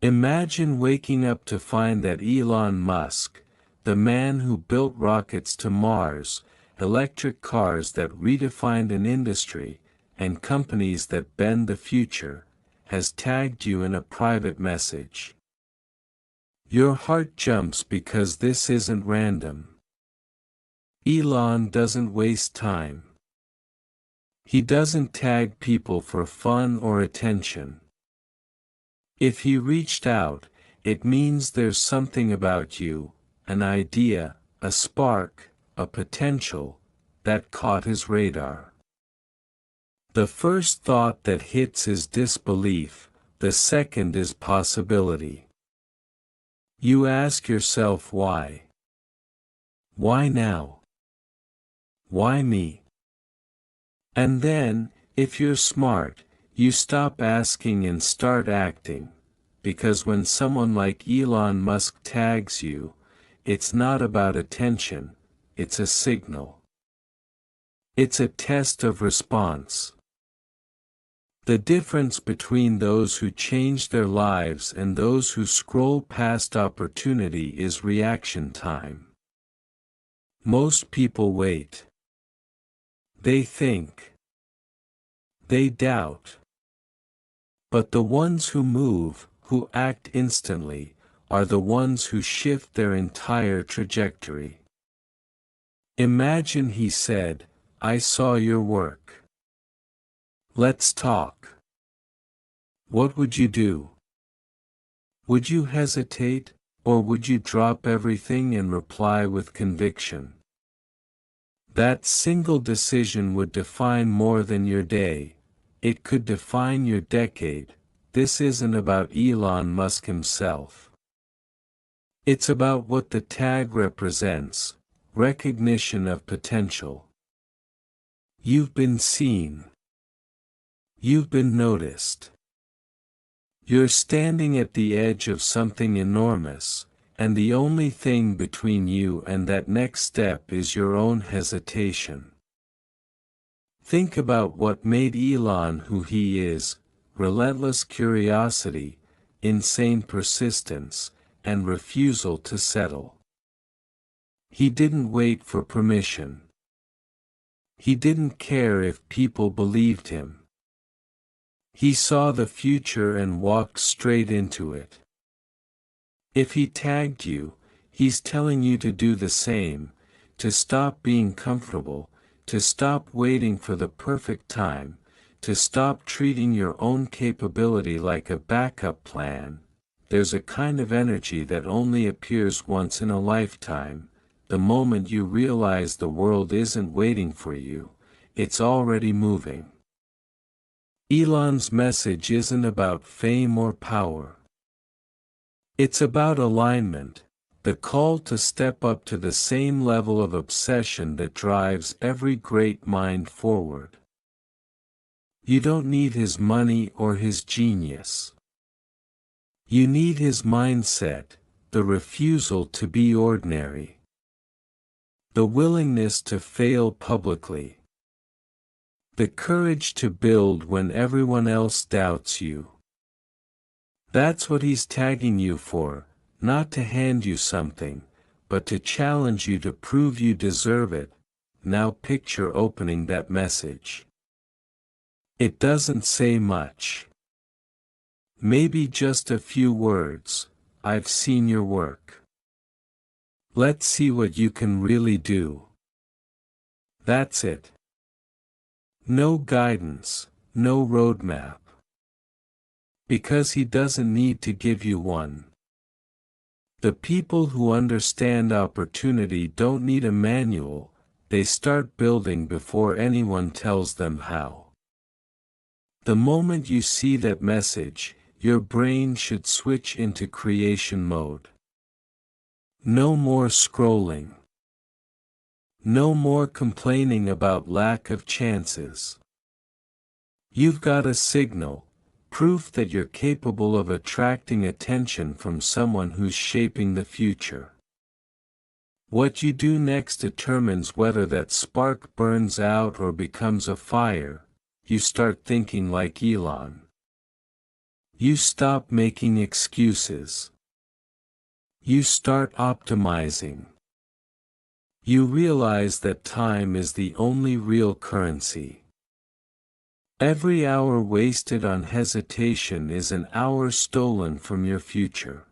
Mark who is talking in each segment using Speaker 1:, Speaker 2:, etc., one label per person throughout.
Speaker 1: Imagine waking up to find that Elon Musk, the man who built rockets to Mars, electric cars that redefined an industry, and companies that bend the future, has tagged you in a private message. Your heart jumps because this isn't random. Elon doesn't waste time. He doesn't tag people for fun or attention. If he reached out, it means there's something about you, an idea, a spark, a potential, that caught his radar. The first thought that hits is disbelief, the second is possibility. You ask yourself why. Why now? Why me? And then, if you're smart, you stop asking and start acting, because when someone like Elon Musk tags you, it's not about attention, it's a signal. It's a test of response. The difference between those who change their lives and those who scroll past opportunity is reaction time. Most people wait. They think. They doubt. But the ones who move, who act instantly, are the ones who shift their entire trajectory. Imagine he said, "I saw your work. Let's talk." What would you do? Would you hesitate, or would you drop everything and reply with conviction? That single decision would define more than your day. It could define your decade. This isn't about Elon Musk himself. It's about what the tag represents, recognition of potential. You've been seen. You've been noticed. You're standing at the edge of something enormous, and the only thing between you and that next step is your own hesitation. Think about what made Elon who he is: relentless curiosity, insane persistence, and refusal to settle. He didn't wait for permission. He didn't care if people believed him. He saw the future and walked straight into it. If he tagged you, he's telling you to do the same, to stop being comfortable, to stop waiting for the perfect time, to stop treating your own capability like a backup plan. There's a kind of energy that only appears once in a lifetime. The moment you realize the world isn't waiting for you, it's already moving. Elon's message isn't about fame or power. It's about alignment, the call to step up to the same level of obsession that drives every great mind forward. You don't need his money or his genius. You need his mindset, the refusal to be ordinary. The willingness to fail publicly. The courage to build when everyone else doubts you. That's what he's tagging you for, not to hand you something, but to challenge you to prove you deserve it. Now picture opening that message. It doesn't say much. Maybe just a few words: "I've seen your work. Let's see what you can really do." That's it. No guidance, no roadmap. Because he doesn't need to give you one. The people who understand opportunity don't need a manual, they start building before anyone tells them how. The moment you see that message, your brain should switch into creation mode. No more scrolling. No more complaining about lack of chances. You've got a signal, proof that you're capable of attracting attention from someone who's shaping the future. What you do next determines whether that spark burns out or becomes a fire. You start thinking like Elon. You stop making excuses. You start optimizing. You realize that time is the only real currency. Every hour wasted on hesitation is an hour stolen from your future.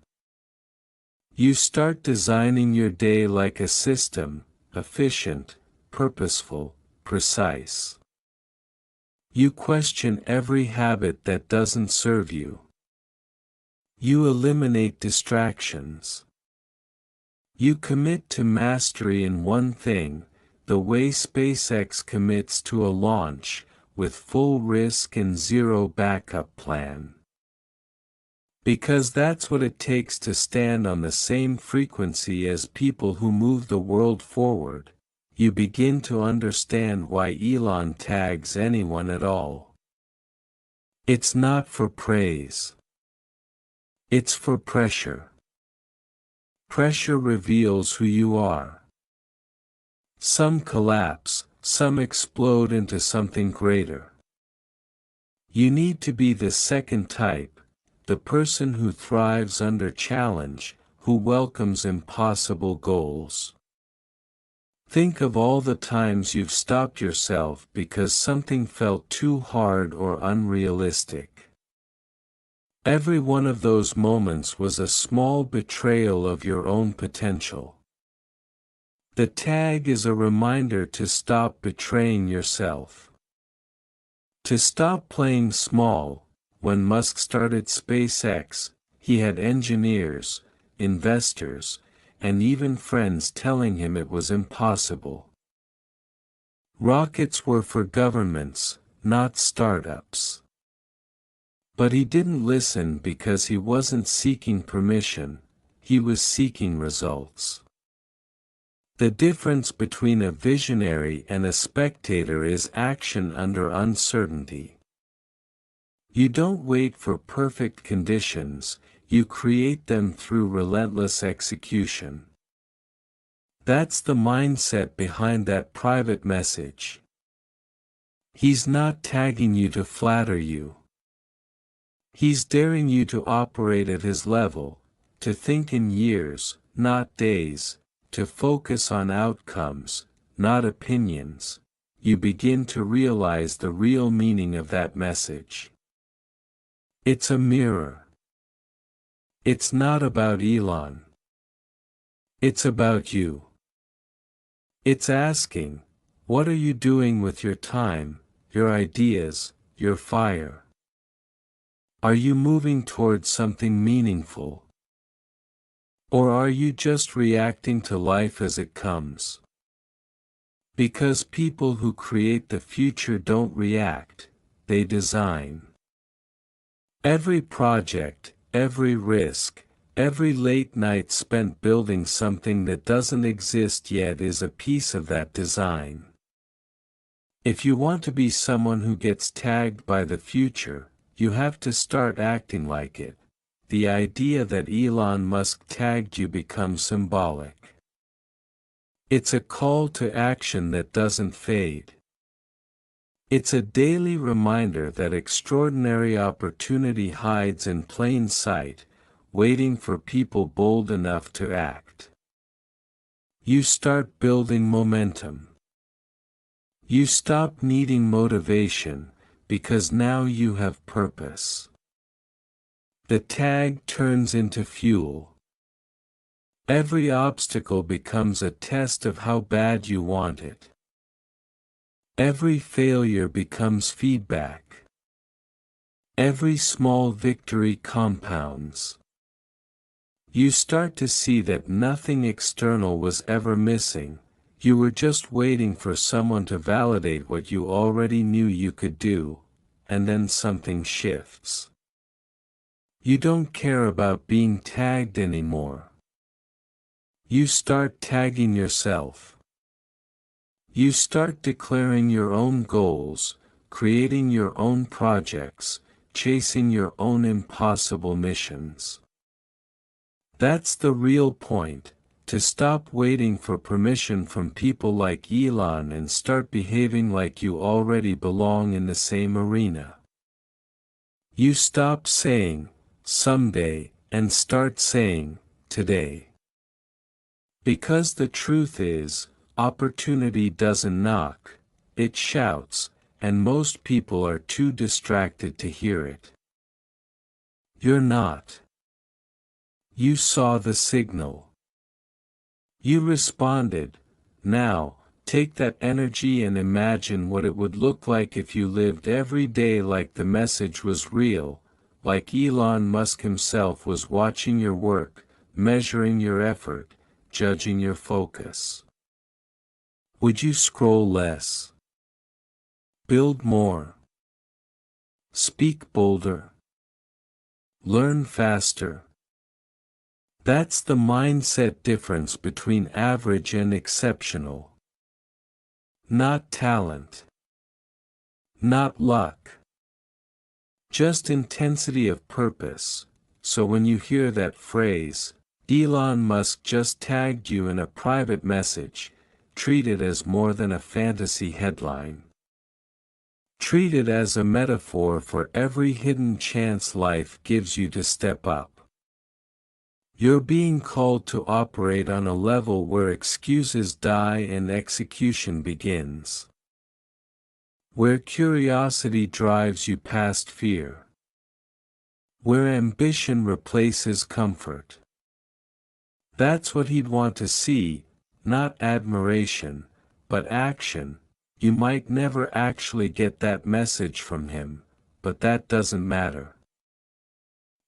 Speaker 1: You start designing your day like a system, efficient, purposeful, precise. You question every habit that doesn't serve you. You eliminate distractions. You commit to mastery in one thing, the way SpaceX commits to a launch, with full risk and zero backup plan. Because that's what it takes to stand on the same frequency as people who move the world forward, you begin to understand why Elon tags anyone at all. It's not for praise. It's for pressure. Pressure reveals who you are. Some collapse, some explode into something greater. You need to be the second type, the person who thrives under challenge, who welcomes impossible goals. Think of all the times you've stopped yourself because something felt too hard or unrealistic. Every one of those moments was a small betrayal of your own potential. The tag is a reminder to stop betraying yourself. To stop playing small. When Musk started SpaceX, he had engineers, investors, and even friends telling him it was impossible. Rockets were for governments, not startups. But he didn't listen because he wasn't seeking permission, he was seeking results. The difference between a visionary and a spectator is action under uncertainty. You don't wait for perfect conditions, you create them through relentless execution. That's the mindset behind that private message. He's not tagging you to flatter you. He's daring you to operate at his level, to think in years, not days, to focus on outcomes, not opinions. You begin to realize the real meaning of that message. It's a mirror. It's not about Elon. It's about you. It's asking, what are you doing with your time, your ideas, your fire? Are you moving towards something meaningful? Or are you just reacting to life as it comes? Because people who create the future don't react, they design. Every project, every risk, every late night spent building something that doesn't exist yet is a piece of that design. If you want to be someone who gets tagged by the future, you have to start acting like it. The idea that Elon Musk tagged you becomes symbolic. It's a call to action that doesn't fade. It's a daily reminder that extraordinary opportunity hides in plain sight, waiting for people bold enough to act. You start building momentum. You stop needing motivation, because now you have purpose. The tag turns into fuel. Every obstacle becomes a test of how bad you want it. Every failure becomes feedback. Every small victory compounds. You start to see that nothing external was ever missing, you were just waiting for someone to validate what you already knew you could do, and then something shifts. You don't care about being tagged anymore. You start tagging yourself. You start declaring your own goals, creating your own projects, chasing your own impossible missions. That's the real point, to stop waiting for permission from people like Elon and start behaving like you already belong in the same arena. You stop saying, someday, and start saying, today. Because the truth is, opportunity doesn't knock, it shouts, and most people are too distracted to hear it. You're not. You saw the signal. You responded. Now, take that energy and imagine what it would look like if you lived every day like the message was real, like Elon Musk himself was watching your work, measuring your effort, judging your focus. Would you scroll less? Build more? Speak bolder? Learn faster? That's the mindset difference between average and exceptional. Not talent. Not luck. Just intensity of purpose. So when you hear that phrase, Elon Musk just tagged you in a private message, treat it as more than a fantasy headline. Treat it as a metaphor for every hidden chance life gives you to step up. You're being called to operate on a level where excuses die and execution begins. Where curiosity drives you past fear. Where ambition replaces comfort. That's what he'd want to see, not admiration, but action. You might never actually get that message from him, but that doesn't matter.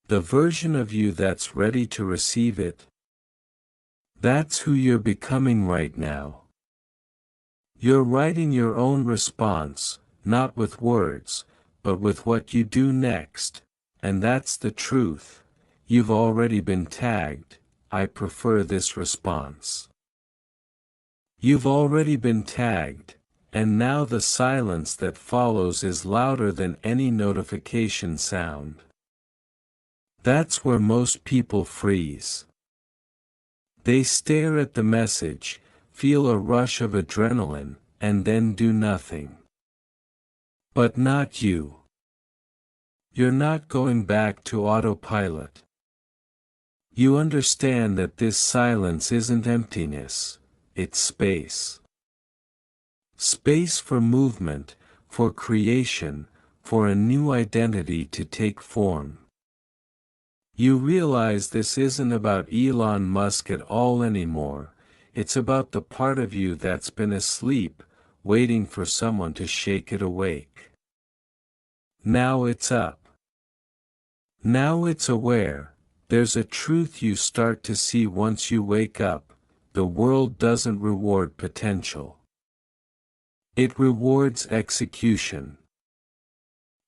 Speaker 1: The version of you that's ready to receive it, that's who you're becoming right now. You're writing your own response, not with words, but with what you do next, and that's the truth. You've already been tagged, I prefer this response. You've already been tagged, and now the silence that follows is louder than any notification sound. That's where most people freeze. They stare at the message, feel a rush of adrenaline, and then do nothing. But not you. You're not going back to autopilot. You understand that this silence isn't emptiness, it's space. Space for movement, for creation, for a new identity to take form. You realize this isn't about Elon Musk at all anymore, it's about the part of you that's been asleep, waiting for someone to shake it awake. Now it's up. Now it's aware. There's a truth you start to see once you wake up: the world doesn't reward potential. It rewards execution.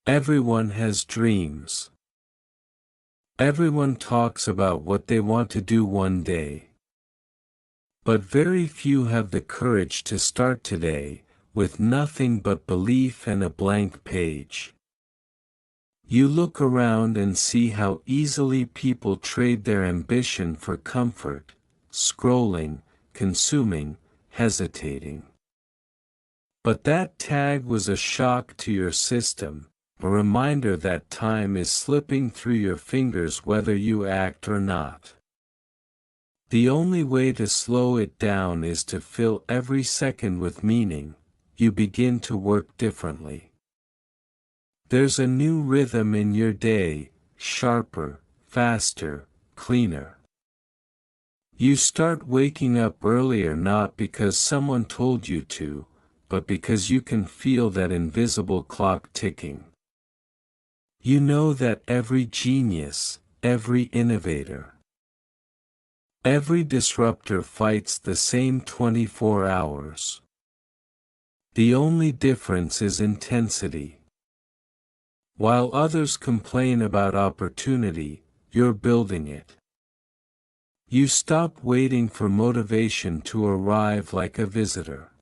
Speaker 1: Everyone has dreams. Everyone talks about what they want to do one day. But very few have the courage to start today, with nothing but belief and a blank page. You look around and see how easily people trade their ambition for comfort, scrolling, consuming, hesitating. But that tag was a shock to your system, a reminder that time is slipping through your fingers whether you act or not. The only way to slow it down is to fill every second with meaning. You begin to work differently. There's a new rhythm in your day, sharper, faster, cleaner. You start waking up earlier not because someone told you to, but because you can feel that invisible clock ticking. You know that every genius, every innovator, every disruptor fights the same 24 hours. The only difference is intensity. While others complain about opportunity, you're building it. You stop waiting for motivation to arrive like a visitor.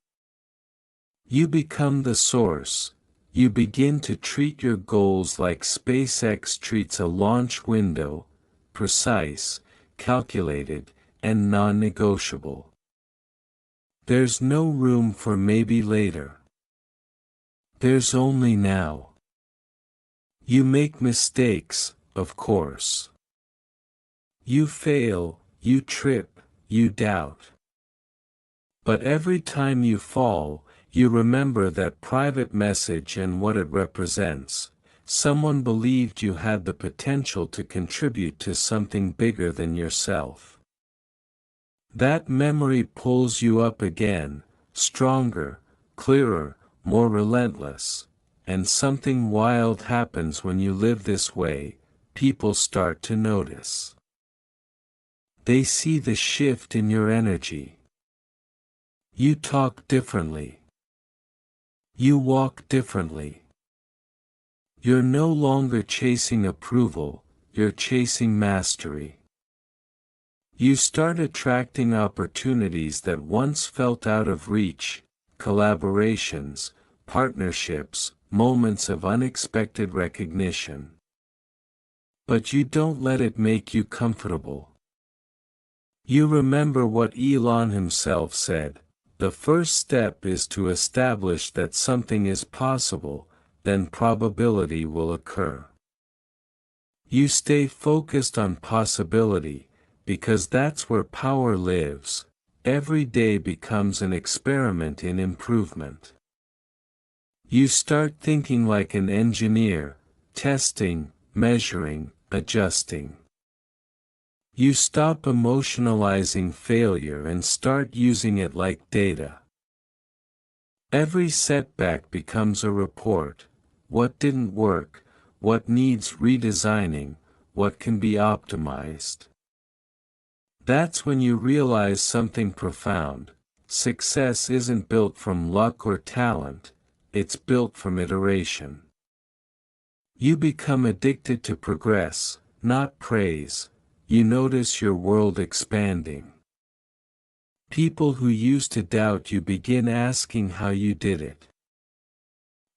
Speaker 1: You become the source. You begin to treat your goals like SpaceX treats a launch window: precise, calculated, and non-negotiable. There's no room for maybe later. There's only now. You make mistakes, of course. You fail, you trip, you doubt. But every time you fall, you remember that private message and what it represents. Someone believed you had the potential to contribute to something bigger than yourself. That memory pulls you up again, stronger, clearer, more relentless. And something wild happens when you live this way. People start to notice. They see the shift in your energy. You talk differently. You walk differently. You're no longer chasing approval, you're chasing mastery. You start attracting opportunities that once felt out of reach, collaborations, partnerships, moments of unexpected recognition. But you don't let it make you comfortable. You remember what Elon himself said, the first step is to establish that something is possible, then probability will occur. You stay focused on possibility, because that's where power lives. Every day becomes an experiment in improvement. You start thinking like an engineer, testing, measuring, adjusting. You stop emotionalizing failure and start using it like data. Every setback becomes a report. What didn't work, what needs redesigning, what can be optimized. That's when you realize something profound. Success isn't built from luck or talent, it's built from iteration. You become addicted to progress, not praise. You notice your world expanding. People who used to doubt you begin asking how you did it.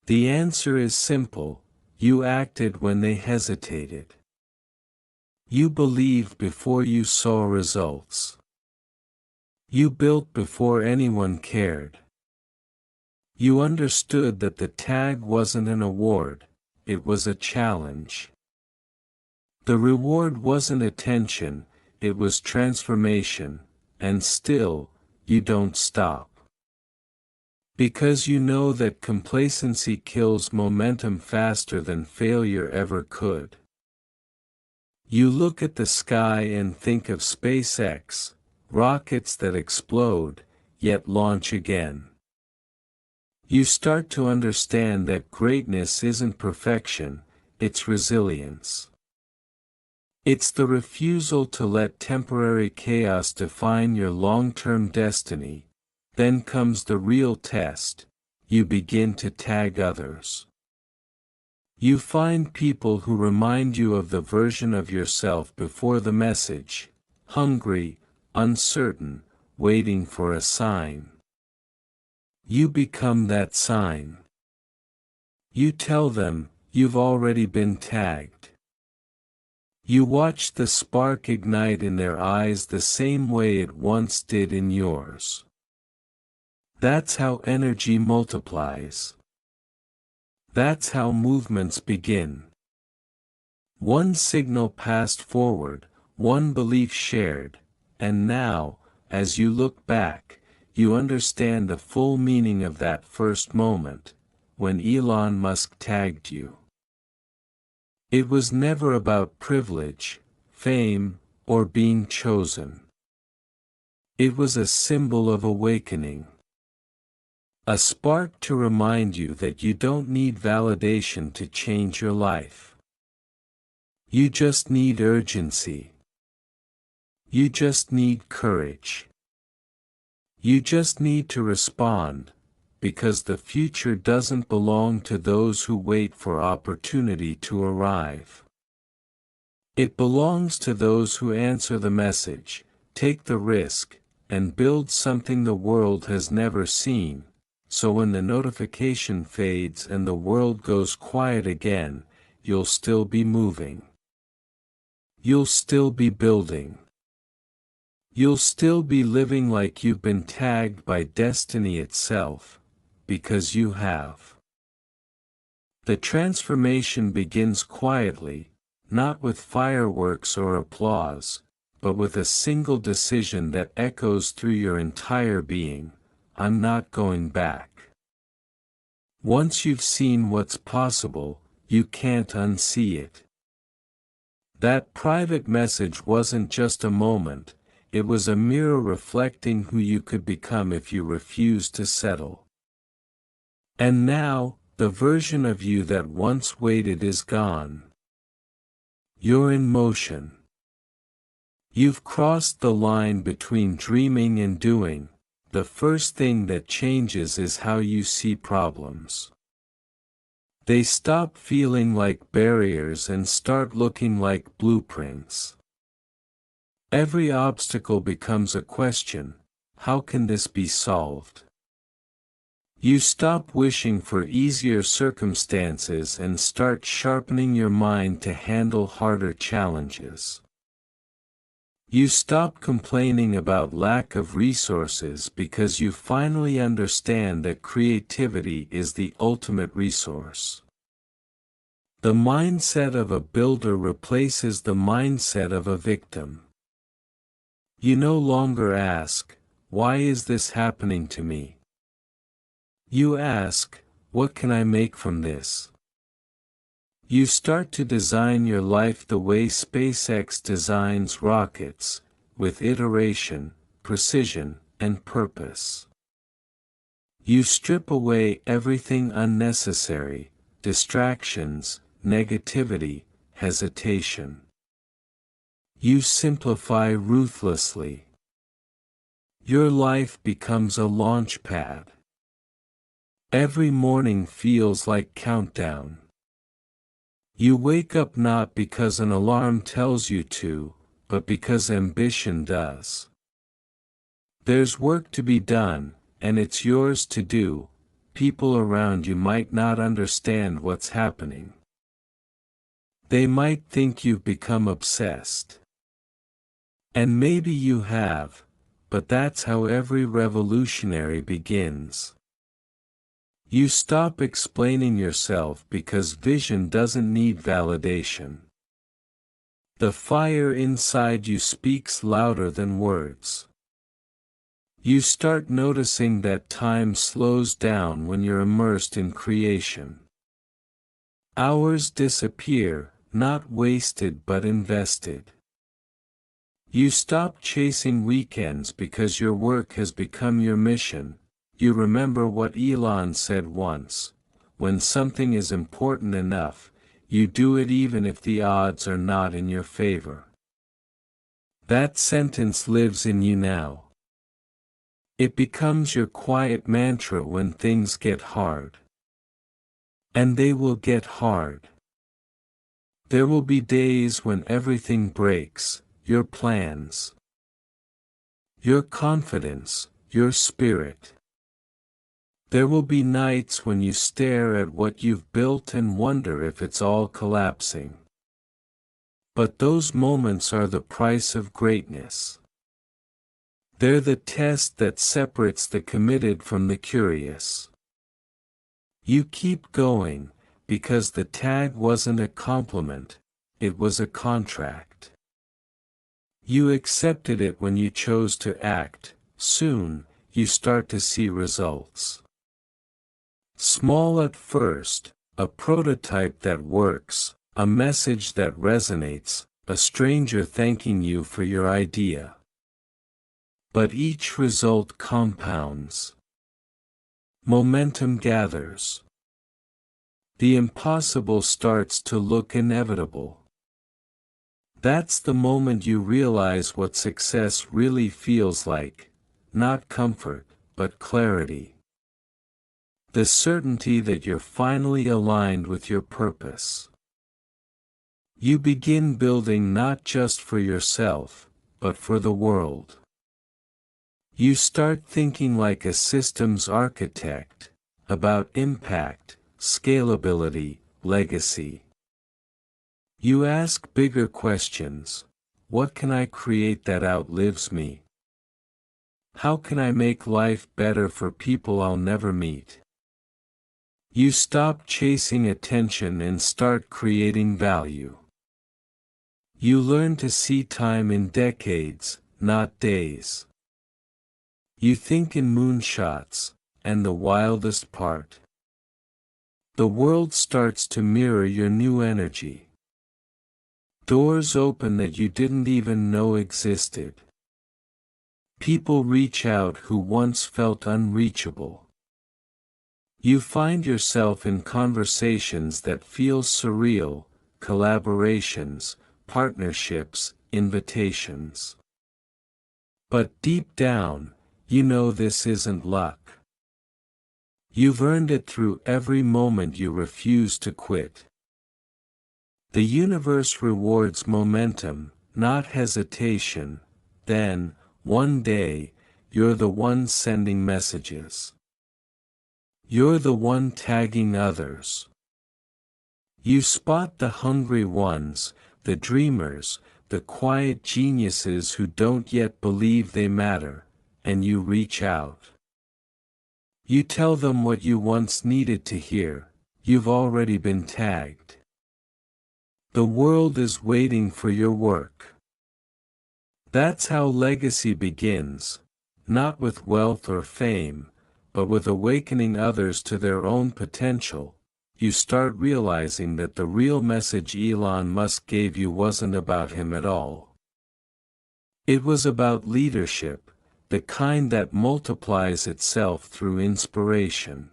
Speaker 1: The answer is simple: you acted when they hesitated. You believed before you saw results. You built before anyone cared. You understood that the tag wasn't an award, it was a challenge. The reward wasn't attention, it was transformation, and still, you don't stop. Because you know that complacency kills momentum faster than failure ever could. You look at the sky and think of SpaceX, rockets that explode, yet launch again. You start to understand that greatness isn't perfection, it's resilience. It's the refusal to let temporary chaos define your long-term destiny. Then comes the real test. You begin to tag others. You find people who remind you of the version of yourself before the message, hungry, uncertain, waiting for a sign. You become that sign. You tell them, you've already been tagged. You watch the spark ignite in their eyes the same way it once did in yours. That's how energy multiplies. That's how movements begin. One signal passed forward, one belief shared, and now, as you look back, you understand the full meaning of that first moment, when Elon Musk tagged you. It was never about privilege, fame, or being chosen. It was a symbol of awakening. A spark to remind you that you don't need validation to change your life. You just need urgency. You just need courage. You just need to respond, because the future doesn't belong to those who wait for opportunity to arrive. It belongs to those who answer the message, take the risk, and build something the world has never seen, so when the notification fades and the world goes quiet again, you'll still be moving. You'll still be building. You'll still be living like you've been tagged by destiny itself, because you have. The transformation begins quietly, not with fireworks or applause, but with a single decision that echoes through your entire being: I'm not going back. Once you've seen what's possible, you can't unsee it. That private message wasn't just a moment, it was a mirror reflecting who you could become if you refused to settle. And now, the version of you that once waited is gone. You're in motion. You've crossed the line between dreaming and doing. The first thing that changes is how you see problems. They stop feeling like barriers and start looking like blueprints. Every obstacle becomes a question: how can this be solved? You stop wishing for easier circumstances and start sharpening your mind to handle harder challenges. You stop complaining about lack of resources because you finally understand that creativity is the ultimate resource. The mindset of a builder replaces the mindset of a victim. You no longer ask, "Why is this happening to me?" You ask, "What can I make from this?" You start to design your life the way SpaceX designs rockets, with iteration, precision, and purpose. You strip away everything unnecessary: distractions, negativity, hesitation. You simplify ruthlessly. Your life becomes a launch pad. Every morning feels like countdown. You wake up not because an alarm tells you to, but because ambition does. There's work to be done, and it's yours to do. People around you might not understand what's happening. They might think you've become obsessed. And maybe you have, but that's how every revolutionary begins. You stop explaining yourself because vision doesn't need validation. The fire inside you speaks louder than words. You start noticing that time slows down when you're immersed in creation. Hours disappear, not wasted but invested. You stop chasing weekends because your work has become your mission. You remember what Elon said once: when something is important enough, you do it even if the odds are not in your favor. That sentence lives in you now. It becomes your quiet mantra when things get hard. And they will get hard. There will be days when everything breaks: your plans, your confidence, your spirit. There will be nights when you stare at what you've built and wonder if it's all collapsing. But those moments are the price of greatness. They're the test that separates the committed from the curious. You keep going, because the tag wasn't a compliment, it was a contract. You accepted it when you chose to act. Soon, you start to see results. Small at first: a prototype that works, a message that resonates, a stranger thanking you for your idea. But each result compounds. Momentum gathers. The impossible starts to look inevitable. That's the moment you realize what success really feels like: not comfort, but clarity. The certainty that you're finally aligned with your purpose. You begin building not just for yourself, but for the world. You start thinking like a systems architect, about impact, scalability, legacy. You ask bigger questions: what can I create that outlives me? How can I make life better for people I'll never meet? You stop chasing attention and start creating value. You learn to see time in decades, not days. You think in moonshots, and the wildest part. The world starts to mirror your new energy. Doors open that you didn't even know existed. People reach out who once felt unreachable. You find yourself in conversations that feel surreal, collaborations, partnerships, invitations. But deep down, you know this isn't luck. You've earned it through every moment you refuse to quit. The universe rewards momentum, not hesitation. Then, one day, you're the one sending messages. You're the one tagging others. You spot the hungry ones, the dreamers, the quiet geniuses who don't yet believe they matter, and you reach out. You tell them what you once needed to hear. You've already been tagged. The world is waiting for your work. That's how legacy begins, not with wealth or fame, but with awakening others to their own potential. You start realizing that the real message Elon Musk gave you wasn't about him at all. It was about leadership, the kind that multiplies itself through inspiration.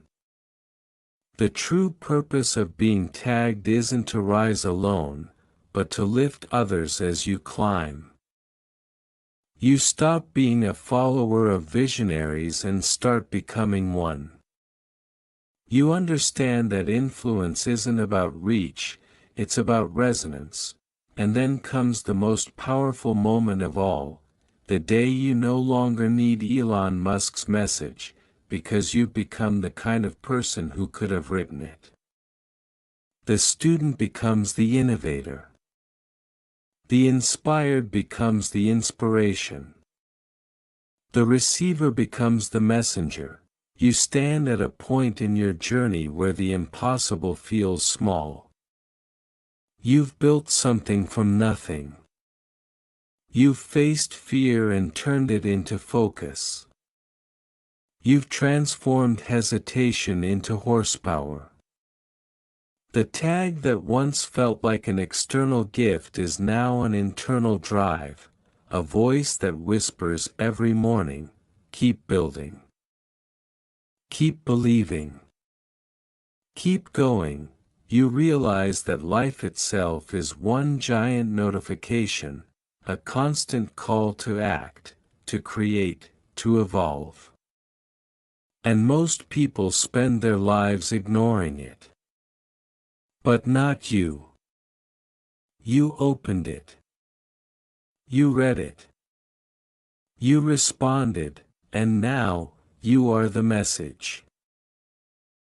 Speaker 1: The true purpose of being tagged isn't to rise alone, but to lift others as you climb. You stop being a follower of visionaries and start becoming one. You understand that influence isn't about reach, it's about resonance, and then comes the most powerful moment of all, the day you no longer need Elon Musk's message, because you've become the kind of person who could have written it. The student becomes the innovator. The inspired becomes the inspiration. The receiver becomes the messenger. You stand at a point in your journey where the impossible feels small. You've built something from nothing. You've faced fear and turned it into focus. You've transformed hesitation into horsepower. The tag that once felt like an external gift is now an internal drive, a voice that whispers every morning, keep building. Keep believing. Keep going. You realize that life itself is one giant notification, a constant call to act, to create, to evolve. And most people spend their lives ignoring it. But not you. You opened it. You read it. You responded, and now, you are the message.